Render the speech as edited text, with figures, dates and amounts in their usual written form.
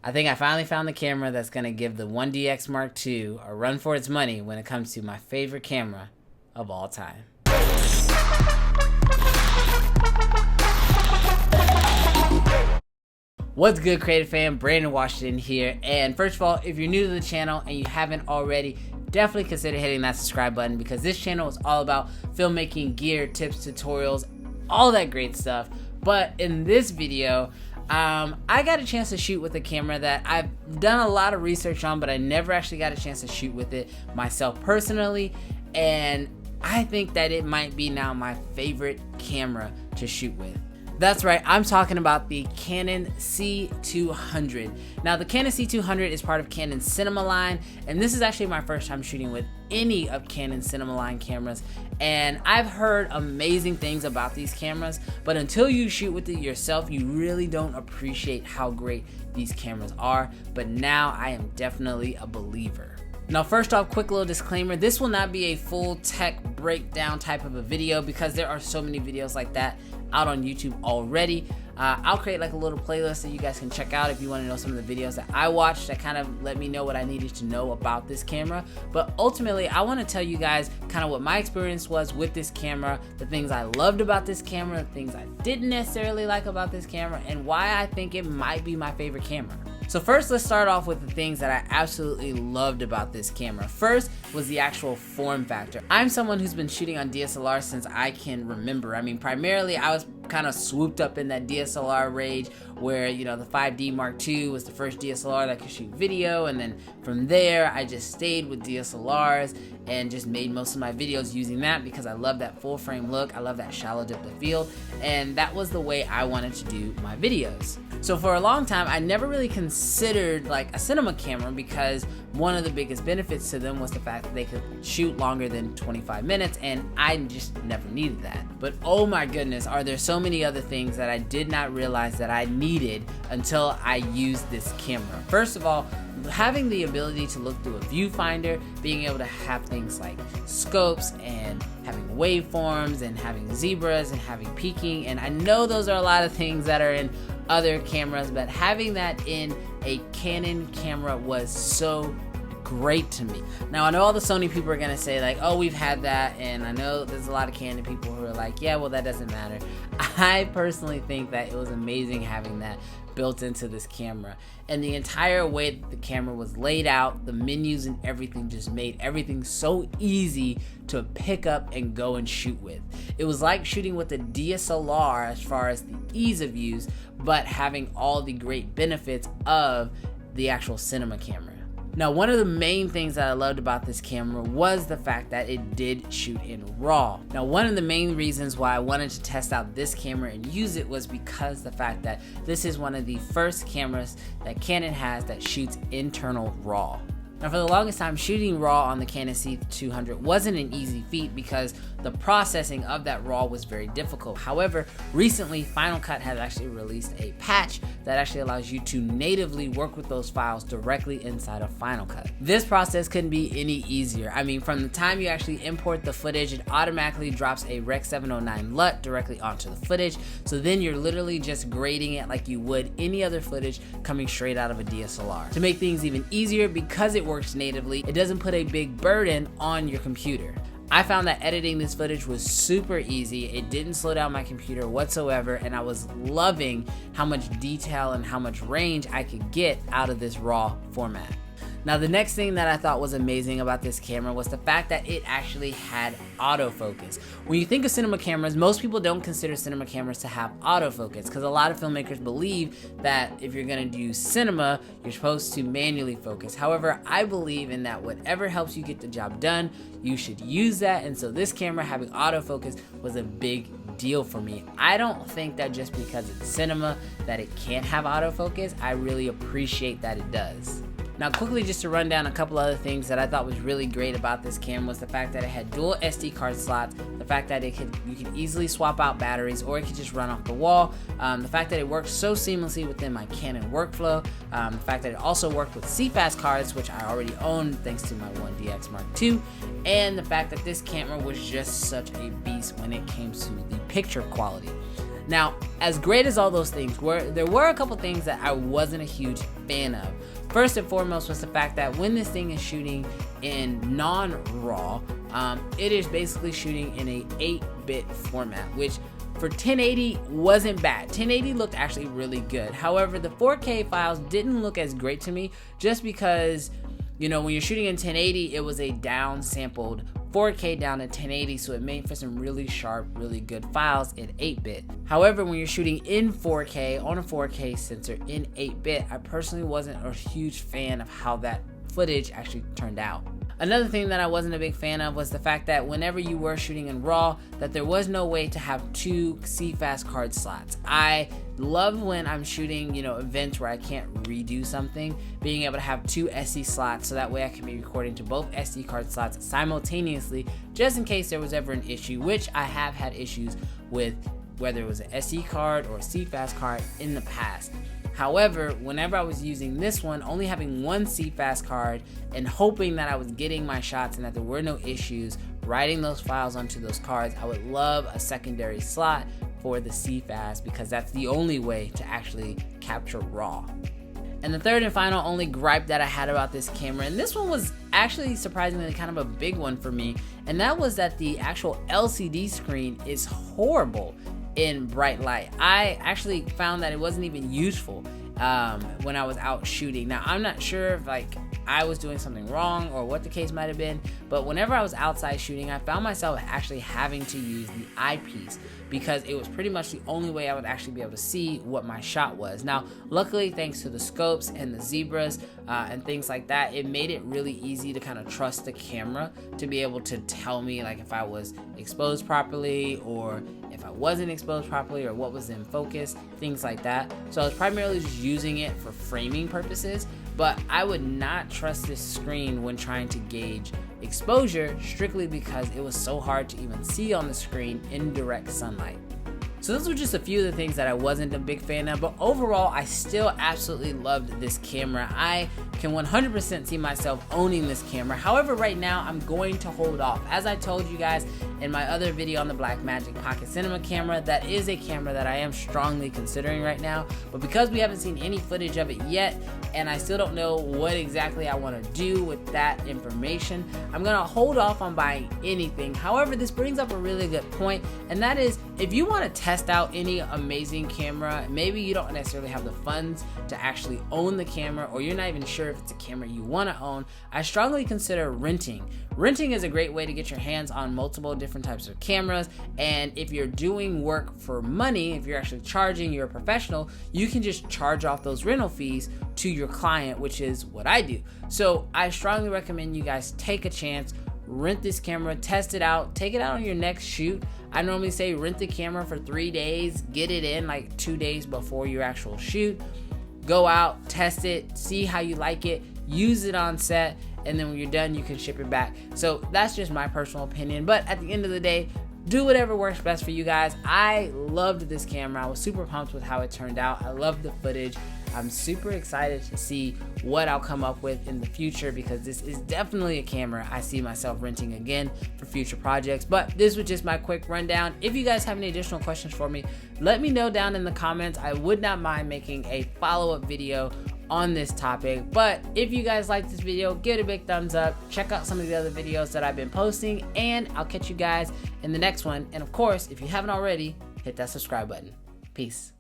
I think I finally found the camera that's going to give the 1DX Mark II a run for its money when it comes to my favorite camera of all time. What's good, creative fam? Brandon Washington here. And first of all, if you're new to the channel and you haven't already, definitely consider hitting that subscribe button, because this channel is all about filmmaking, gear, tips, tutorials, all that great stuff. But in this video, I got a chance to shoot with a camera that I've done a lot of research on, but I never actually got a chance to shoot with it myself personally. And I think that it might be now my favorite camera to shoot with. That's right, I'm talking about the Canon C200. Now, the Canon C200 is part of Canon's cinema line, and this is actually my first time shooting with any of Canon's cinema line cameras. And I've heard amazing things about these cameras, but until you shoot with it yourself, you really don't appreciate how great these cameras are. But now I am definitely a believer. Now, first off, quick little disclaimer, this will not be a full tech breakdown type of a video, because there are so many videos like that out on YouTube already. I'll create like a little playlist that you guys can check out if you want to know some of the videos that I watched that kind of let me know what I needed to know about this camera. But ultimately, I want to tell you guys kind of what my experience was with this camera, the things I loved about this camera, the things I didn't necessarily like about this camera, and why I think it might be my favorite camera. So first, let's start off with the things that I absolutely loved about this camera. First was the actual form factor. I'm someone who's been shooting on DSLR since I can remember. I mean, primarily I was kind of swooped up in that DSLR rage where, you know, the 5D Mark II was the first DSLR that could shoot video, and then from there I just stayed with DSLRs and just made most of my videos using that, because I love that full frame look, I love that shallow depth of field, and that was the way I wanted to do my videos. So for a long time, I never really considered like a cinema camera, because one of the biggest benefits to them was the fact that they could shoot longer than 25 minutes, and I just never needed that. But oh my goodness, are there so many other things that I did not realize that I needed until I used this camera. First of all, having the ability to look through a viewfinder, being able to have things like scopes and having waveforms and having zebras and having peaking, and I know those are a lot of things that are in other cameras, but having that in a Canon camera was so great to me. Now, I know all the Sony people are gonna say like, oh, we've had that, and I know there's a lot of Canon people who are like, yeah, well, that doesn't matter. I personally think that it was amazing having that built into this camera, and the entire way that the camera was laid out, the menus and everything just made everything so easy to pick up and go and shoot with. It was like shooting with a DSLR as far as the ease of use, but having all the great benefits of the actual cinema camera. Now, one of the main things that I loved about this camera was the fact that it did shoot in RAW. Now, one of the main reasons why I wanted to test out this camera and use it was because the fact that this is one of the first cameras that Canon has that shoots internal RAW. Now, for the longest time, shooting RAW on the Canon C200 wasn't an easy feat, because the processing of that RAW was very difficult. However, recently Final Cut has actually released a patch that actually allows you to natively work with those files directly inside of Final Cut. This process couldn't be any easier. I mean, from the time you actually import the footage, it automatically drops a Rec 709 LUT directly onto the footage, so then you're literally just grading it like you would any other footage coming straight out of a DSLR. To make things even easier, because it works natively, it doesn't put a big burden on your computer. I found that editing this footage was super easy. It didn't slow down my computer whatsoever, and I was loving how much detail and how much range I could get out of this RAW format. Now, the next thing that I thought was amazing about this camera was the fact that it actually had autofocus. When you think of cinema cameras, most people don't consider cinema cameras to have autofocus, because a lot of filmmakers believe that if you're gonna do cinema, you're supposed to manually focus. However, I believe in that whatever helps you get the job done, you should use that, and so this camera having autofocus was a big deal for me. I don't think that just because it's cinema that it can't have autofocus. I really appreciate that it does. Now, quickly, just to run down a couple other things that I thought was really great about this camera was the fact that it had dual SD card slots, the fact that you could easily swap out batteries, or it could just run off the wall, the fact that it works so seamlessly within my Canon workflow, the fact that it also worked with CFast cards, which I already own thanks to my 1DX Mark II, and the fact that this camera was just such a beast when it came to the picture quality. Now, as great as all those things were, there were a couple things that I wasn't a huge fan of. First and foremost was the fact that when this thing is shooting in non-RAW, it is basically shooting in a 8-bit format, which for 1080 wasn't bad. 1080 looked actually really good. However, the 4K files didn't look as great to me just because, you know, when you're shooting in 1080, it was a down-sampled 4K down to 1080, so it made for some really sharp, really good files in 8-bit. However, when you're shooting in 4K on a 4K sensor in 8-bit, I personally wasn't a huge fan of how that footage actually turned out. Another thing that I wasn't a big fan of was the fact that whenever you were shooting in RAW, that there was no way to have 2 CFast card slots. I love when I'm shooting, you know, events where I can't redo something, being able to have 2 SD slots, so that way I can be recording to both SD card slots simultaneously, just in case there was ever an issue, which I have had issues with, whether it was an SD card or a CFast card in the past. However, whenever I was using this one, only having 1 CFast card and hoping that I was getting my shots and that there were no issues writing those files onto those cards, I would love a secondary slot for the CFast because that's the only way to actually capture RAW. And the third and final only gripe that I had about this camera, and this one was actually surprisingly kind of a big one for me, and that was that the actual LCD screen is horrible in bright light. I actually found that it wasn't even useful when I was out shooting. Now, I'm not sure if like I was doing something wrong or what the case might have been, but whenever I was outside shooting, I found myself actually having to use the eyepiece because it was pretty much the only way I would actually be able to see what my shot was. Now, luckily, thanks to the scopes and the zebras and things like that, it made it really easy to kind of trust the camera to be able to tell me like if I was exposed properly or if I wasn't exposed properly or what was in focus, things like that. So I was primarily just using it for framing purposes, but I would not trust this screen when trying to gauge exposure strictly because it was so hard to even see on the screen in direct sunlight. So those were just a few of the things that I wasn't a big fan of, but overall I still absolutely loved this camera. I can 100% see myself owning this camera. However, right now I'm going to hold off. As I told you guys in my other video on the Blackmagic Pocket Cinema camera, that is a camera that I am strongly considering right now, but because we haven't seen any footage of it yet and I still don't know what exactly I want to do with that information, I'm gonna hold off on buying anything. However, this brings up a really good point, and that is if you want to test out any amazing camera, maybe you don't necessarily have the funds to actually own the camera, or you're not even sure if it's a camera you want to own, I strongly consider renting. Renting is a great way to get your hands on multiple different types of cameras, and if you're doing work for money, if you're actually charging, you're a professional, you can just charge off those rental fees to your client, which is what I do. So I strongly recommend you guys take a chance, rent this camera, test it out, take it out on your next shoot. I normally say rent the camera for 3 days, get it in like 2 days before your actual shoot, go out, test it, see how you like it, use it on set, and then when you're done, you can ship it back. So that's just my personal opinion, but at the end of the day, do whatever works best for you guys. I loved this camera. I was super pumped with how it turned out. I loved the footage. I'm super excited to see what I'll come up with in the future because this is definitely a camera I see myself renting again for future projects. But this was just my quick rundown. If you guys have any additional questions for me, let me know down in the comments. I would not mind making a follow-up video on this topic. But if you guys like this video, give it a big thumbs up. Check out some of the other videos that I've been posting, and I'll catch you guys in the next one. And of course, if you haven't already, hit that subscribe button. Peace.